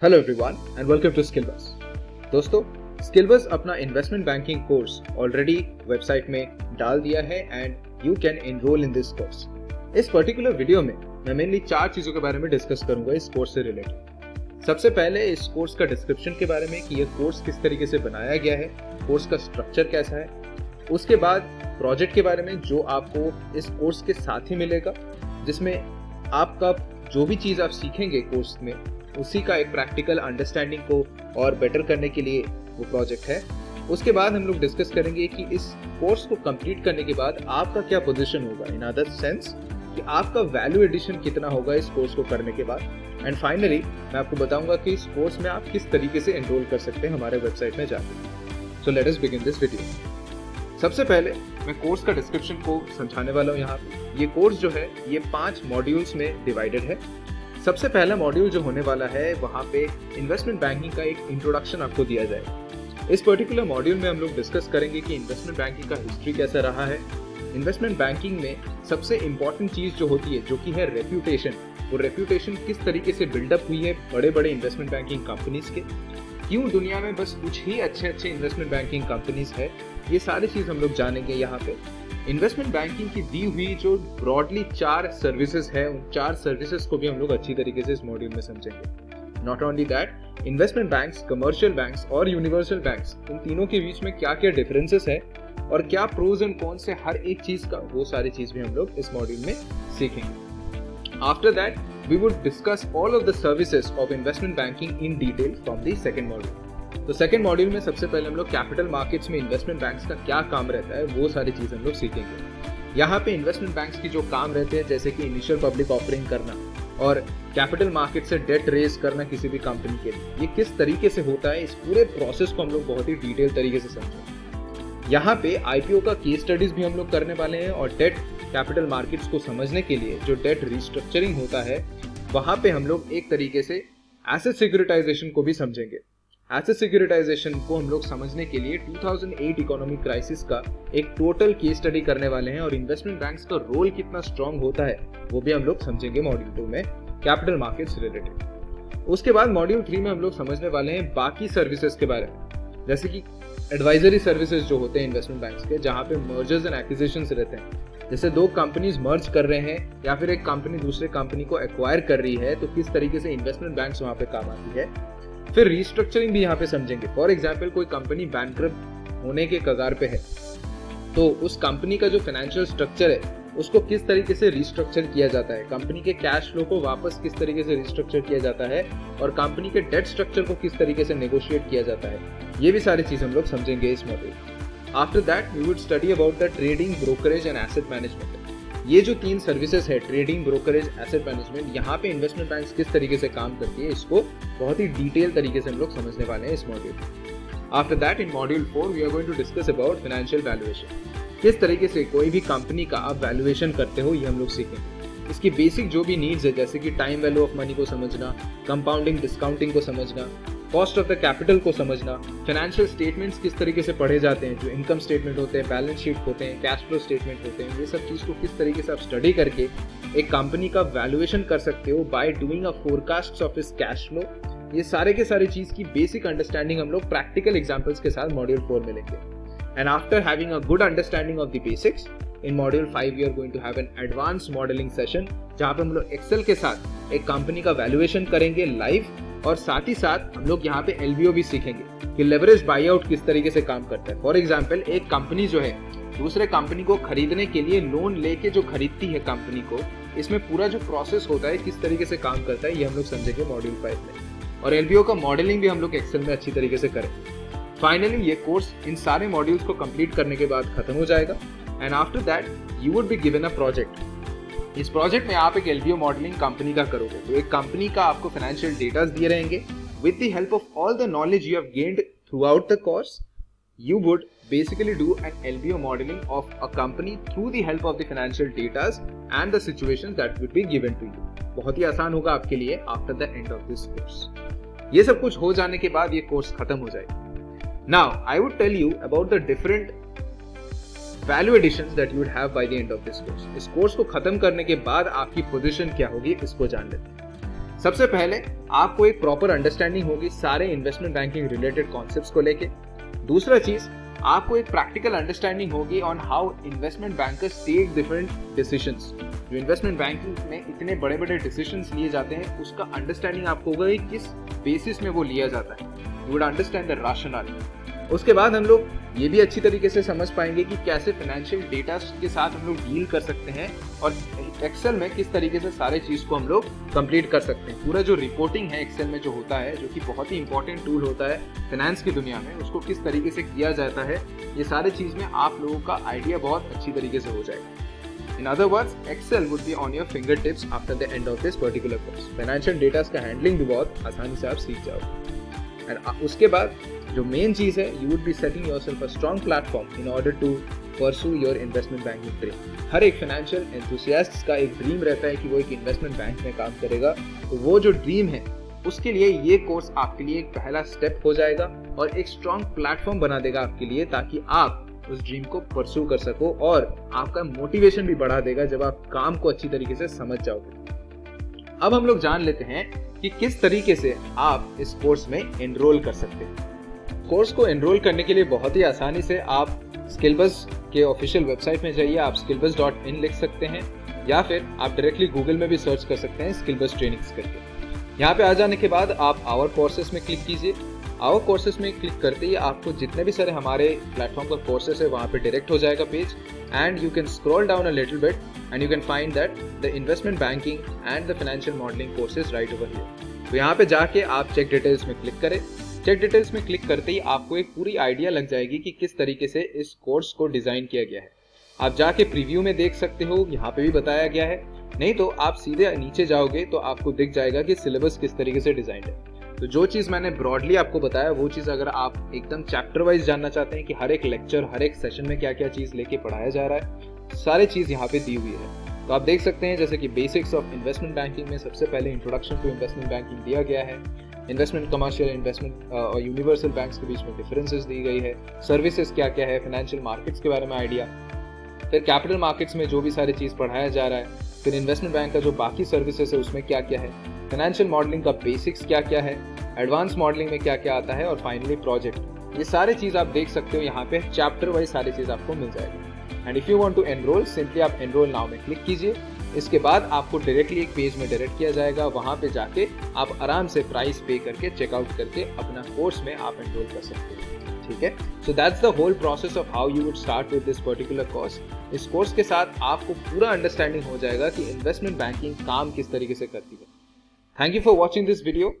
Hello everyone and welcome to Skillbus. दोस्तों, Skillbus अपना investment banking course already website में डाल दिया है and you can enroll in this course. इस पर्टिकुलर वीडियो में मैं मेनली 4 चीजों के बारे में डिस्कस करूंगा इस कोर्स से रिलेटेड। सबसे पहले इस कोर्स का डिस्क्रिप्शन के बारे में कि यह कोर्स किस तरीके से बनाया गया है, कोर्स का स्ट्रक्चर कैसा है। उसके बाद प्रोजेक्ट के बारे में जो आपको इस कोर्स के साथ ही मिलेगा, जिसमें आपका जो भी चीज आप सीखेंगे कोर्स में उसी का एक प्रैक्टिकल अंडरस्टैंडिंग को और बेटर करने के लिए वो प्रोजेक्ट है। उसके बाद हम लोग डिस्कस करेंगे कि इस कोर्स को कंप्लीट करने के बाद आपका क्या पोजीशन होगा, इन अदर सेंस कि आपका वैल्यू एडिशन कितना होगा इस कोर्स को करने के बाद। एंड फाइनली मैं आपको बताऊंगा कि इस कोर्स में आप किस तरीके से एनरोल कर सकते हैं हमारे वेबसाइट में जाकर। So let us begin this video. सबसे पहले मैं कोर्स का डिस्क्रिप्शन को समझाने वाला हूँ। यहाँ पे ये कोर्स जो है ये 5 मॉड्यूल्स में डिवाइडेड है। सबसे पहला मॉड्यूल जो होने वाला है वहाँ पे इन्वेस्टमेंट बैंकिंग का एक इंट्रोडक्शन आपको दिया जाएगा। इस पर्टिकुलर मॉड्यूल में हम लोग डिस्कस करेंगे कि इन्वेस्टमेंट बैंकिंग का हिस्ट्री कैसा रहा है। इन्वेस्टमेंट बैंकिंग में सबसे इंपॉर्टेंट चीज जो होती है जो कि है रेप्यूटेशन, वो रेप्यूटेशन किस तरीके से बिल्डअप हुई है बड़े बड़े इन्वेस्टमेंट बैंकिंग कंपनीज के, क्यों दुनिया में बस कुछ ही अच्छे इन्वेस्टमेंट बैंकिंग कंपनीज है, ये सारी चीज हम लोग जानेंगे। यहाँ पे इन्वेस्टमेंट बैंकिंग की दी हुई जो ब्रॉडली 4 सर्विसेज है, उन 4 सर्विसेज को भी हम लोग अच्छी तरीके से इस मॉड्यूल में समझेंगे। Not only that, investment banks, commercial banks और यूनिवर्सल बैंक्स, इन तीनों के बीच में क्या क्या डिफरेंसेस है और क्या प्रोज एंड कॉन्स है हर एक चीज का, वो सारी चीज भी हम लोग इस मॉड्यूल में सीखेंगे। After that we would discuss all of the services of investment banking in detail from the second module। तो सेकंड मॉड्यूल में सबसे पहले हम लोग कैपिटल मार्केट्स में इन्वेस्टमेंट बैंक्स का क्या काम रहता है वो सारी चीज हम लोग सीखेंगे। यहाँ पे इन्वेस्टमेंट बैंक्स की जो काम रहते हैं जैसे कि इनिशियल पब्लिक ऑफरिंग करना और कैपिटल मार्केट से डेट रेज करना किसी भी कंपनी के लिए, ये किस तरीके से होता है, इस पूरे प्रोसेस को हम लोग बहुत ही डिटेल तरीके से समझेंगे। यहाँ पे आईपीओ का केस स्टडीज भी हम लोग करने वाले हैं और डेट कैपिटल मार्केट्स को समझने के लिए जो डेट रिस्ट्रक्चरिंग होता है वहां पे हम लोग एक तरीके से एसेट सिक्योरिटाइजेशन को भी समझेंगे। एसेट सिक्योरिटाइजेशन को हम लोग समझने के लिए 2008 इकोनॉमिक क्राइसिस का एक टोटल केस स्टडी करने वाले हैं और इन्वेस्टमेंट बैंक्स का रोल कितना स्ट्रांग होता है वो भी हम लोग समझेंगे मॉड्यूल 2 में कैपिटल मार्केट्स रिलेटेड। उसके बाद मॉड्यूल 3 में हम लोग समझने वाले हैं बाकी सर्विसेज के बारे में, जैसे कि एडवाइजरी सर्विसेज जो होते हैं इन्वेस्टमेंट बैंक्स के, जहां पे मर्जर्स एंड एक्विजिशंस रहते हैं। जैसे 2 कंपनीज मर्ज कर रहे हैं या फिर एक कंपनी दूसरे कंपनी को एक्वायर कर रही है तो किस तरीके से इन्वेस्टमेंट बैंक्स वहां पे काम आती है। फिर रीस्ट्रक्चरिंग भी यहाँ पे समझेंगे। फॉर एग्जांपल कोई कंपनी बैंकरप्ट होने के कगार पे है तो उस कंपनी का जो फाइनेंशियल स्ट्रक्चर है उसको किस तरीके से रिस्ट्रक्चर किया जाता है, कंपनी के कैश फ्लो को वापस किस तरीके से रिस्ट्रक्चर किया जाता है और कंपनी के डेट स्ट्रक्चर को किस तरीके से नेगोशिएट किया जाता है, ये भी सारी चीज हम लोग समझेंगे इस module. After that we would study about the trading, brokerage and asset management. ये जो 3 सर्विसेज है, ट्रेडिंग, ब्रोकरेज, एसेट मैनेजमेंट, यहाँ पे इन्वेस्टमेंट बैंक्स किस तरीके से काम करती है इसको बहुत ही डिटेल तरीके से हम लोग समझने वाले हैं इस module. After that in module 4 we are going to discuss about financial valuation. किस तरीके से कोई भी कंपनी का आप वैल्यूएशन करते हो ये हम लोग सीखेंगे। इसकी बेसिक जो भी नीड्स है जैसे कि टाइम वैल्यू ऑफ मनी को समझना, कंपाउंडिंग डिस्काउंटिंग को समझना, कॉस्ट ऑफ द कैपिटल को समझना, फाइनेंशियल स्टेटमेंट्स किस तरीके से पढ़े जाते हैं, जो इनकम स्टेटमेंट होते हैं, बैलेंस शीट होते हैं, कैश फ्लो स्टेटमेंट होते हैं, ये सब चीज को किस तरीके से आप स्टडी करके एक कंपनी का वैल्यूएशन कर सकते हो by doing a forecast of इस कैश फ्लो। ये सारे के सारी चीज की बेसिक अंडरस्टैंडिंग हम लोग प्रैक्टिकल एग्जांपल्स के साथ मॉड्यूल 4 में लेंगे। And after having a good understanding of the basics in module 5 we are going to have an advance modelling session जहां पे हम लोग एक्सेल के साथ एक कंपनी का वैल्यूएशन करेंगे लाइव और साथ ही साथ हम लोग यहाँ पे एलबीओ भी सीखेंगे कि लेवरेज बाई आउट किस तरीके से काम करता है। फॉर एग्जांपल एक कंपनी जो है दूसरे कंपनी को खरीदने के लिए लोन लेके जो खरीदती है कंपनी को, इसमें पूरा जो प्रोसेस होता है किस तरीके से काम करता है ये हम लोग समझेंगे मॉड्यूल 5 में। और एलबीओ का मॉडलिंग भी हम लोग एक्सेल में अच्छी तरीके से करेंगे। फाइनली ये कोर्स इन सारे मॉड्यूल्स को कंप्लीट करने के बाद खत्म हो जाएगा and after that you would be given a project. इस प्रोजेक्ट में आप एक एलबीओ मॉडलिंग कंपनी का करोगे, तो एक कंपनी का आपको फाइनेंशियल डेटा दिए रहेंगे। With the help of all the knowledge you have gained through out the course, you would basically do an LBO modeling of a company through the help of the financial data and the situations that would be given to you। बहुत ही आसान होगा आपके लिए after the end of this course। ये सब कुछ हो जाने के बाद ये कोर्स खत्म हो जाएगा। Now I would tell you about the different value additions that you would have by the end of this course। इस कोर्स को खत्म करने के बाद आपकी पोजीशन क्या होगी इसको जान लेते हैं। सबसे पहले आपको एक प्रॉपर अंडरस्टैंडिंग होगी सारे इन्वेस्टमेंट बैंकिंग रिलेटेड कॉन्सेप्ट्स को लेके। दूसरा चीज, आपको एक प्रैक्टिकल अंडरस्टैंडिंग होगी on how investment bankers take different decisions. जो इन्वेस्टमेंट बैंकिंग में इतने बड़े बड़े डिसीजंस लिए जाते हैं उसका अंडरस्टैंडिंग आपको होगा कि किस बेसिस में वो लिया जाता है। You would understand the rational. उसके बाद हम लोग ये भी अच्छी तरीके से समझ पाएंगे कि कैसे फाइनेंशियल डेटा के साथ हम लोग डील कर सकते हैं और एक्सेल में किस तरीके से सारे चीज को हम लोग कंप्लीट कर सकते हैं। पूरा जो रिपोर्टिंग है एक्सेल में जो होता है, जो कि बहुत ही इंपॉर्टेंट टूल होता है फाइनेंस की दुनिया में, उसको किस तरीके से किया जाता है, ये सारे चीज में आप लोगों का आइडिया बहुत अच्छी तरीके से हो जाएगा। In other words, Excel would be on your finger tips after the end of this particular course. Financial data का हैंडलिंग भी बहुत आसानी से आप सीख जाओगे। एंड उसके बाद जो मेन चीज है, you would be setting yourself a strong platform in order to pursue your investment banking dream. हर एक फाइनेंशियल एंथुसियास्ट का एक ड्रीम रहता है कि वो एक इन्वेस्टमेंट बैंक में काम करेगा, तो वो जो ड्रीम है उसके लिए ये कोर्स आपके लिए एक पहला स्टेप हो जाएगा और एक स्ट्रॉन्ग प्लेटफॉर्म बना देगा आपके लिए, ताकि आप उस ड्रीम को परस्यू कर सको और आपका मोटिवेशन भी बढ़ा देगा जब आप काम को अच्छी तरीके से समझ जाओगे। अब हम लोग जान लेते हैं कि किस तरीके से आप इस कोर्स में एनरोल कर सकते हैं। कोर्स को एनरोल करने के लिए बहुत ही आसानी से आप स्किलबस के ऑफिशियल वेबसाइट में जाइए, आप skillbus.in लिख सकते हैं या फिर आप डायरेक्टली गूगल में भी सर्च कर सकते हैं स्किलबस ट्रेनिंग्स करके। यहाँ पे आ जाने के बाद आप आवर कोर्सेस में क्लिक कीजिए। आवर कोर्सेस में क्लिक करते ही आपको जितने भी सारे हमारे प्लेटफॉर्म पर कोर्सेस है वहाँ पे डायरेक्ट हो जाएगा page, and you can scroll down a little bit and you can find that the investment banking and the financial modelling courses right over here. तो यहाँ पे जाके आप चेक डिटेल्स में क्लिक करें। चेक डिटेल्स में क्लिक करते ही आपको एक पूरी आइडिया लग जाएगी कि किस तरीके से इस कोर्स को डिजाइन किया गया है। आप जाके प्रीव्यू में देख सकते हो, यहाँ पे भी बताया गया है। नहीं तो आप सीधे नीचे जाओगे तो आपको दिख जाएगा कि सिलेबस किस तरीके से डिजाइन है। तो जो चीज मैंने ब्रॉडली आपको बताया वो चीज अगर आप एकदम चैप्टर वाइज जानना चाहते हैं कि हर एक लेक्चर, हर एक सेशन में क्या क्या चीज लेके पढ़ाया जा रहा है, सारी चीज यहाँ पे दी हुई है। तो आप देख सकते हैं जैसे कि बेसिक्स ऑफ इन्वेस्टमेंट बैंकिंग में सबसे पहले इंट्रोडक्शन टू इन्वेस्टमेंट बैंकिंग दिया गया है। इन्वेस्टमेंट, कमर्शियल इन्वेस्टमेंट और यूनिवर्सल बैंक्स के बीच में डिफरेंसेस दी गई है। सर्विसेज क्या क्या है, फाइनेंशियल मार्केट्स के बारे में आइडिया, फिर कैपिटल मार्केट्स में जो भी सारी चीज़ पढ़ाया जा रहा है, फिर इन्वेस्टमेंट बैंक का जो बाकी सर्विसेज है उसमें क्या क्या है, फाइनेंशियल मॉडलिंग का बेसिक्स क्या क्या है, एडवांस मॉडलिंग में क्या क्या आता है, और फाइनली प्रोजेक्ट। ये सारे चीज़ आप देख सकते हो यहाँ पे चैप्टर वाइज सारी चीज़ आपको मिल जाएगी। And if you want to enrol, simply आप एनरोल नाउ में क्लिक कीजिए। इसके बाद आपको डायरेक्टली एक पेज में डायरेक्ट किया जाएगा, वहाँ पे जाके आप आराम से प्राइस पे करके चेकआउट करके अपना कोर्स में आप एनरोल कर सकते हैं। ठीक है, so that's the whole process of how you would start with this particular course. इस कोर्स के साथ आपको पूरा अंडरस्टैंडिंग हो जाएगा कि इन्वेस्टमेंट बैंकिंग काम किस तरीके से करती है। Thank you for watching this video.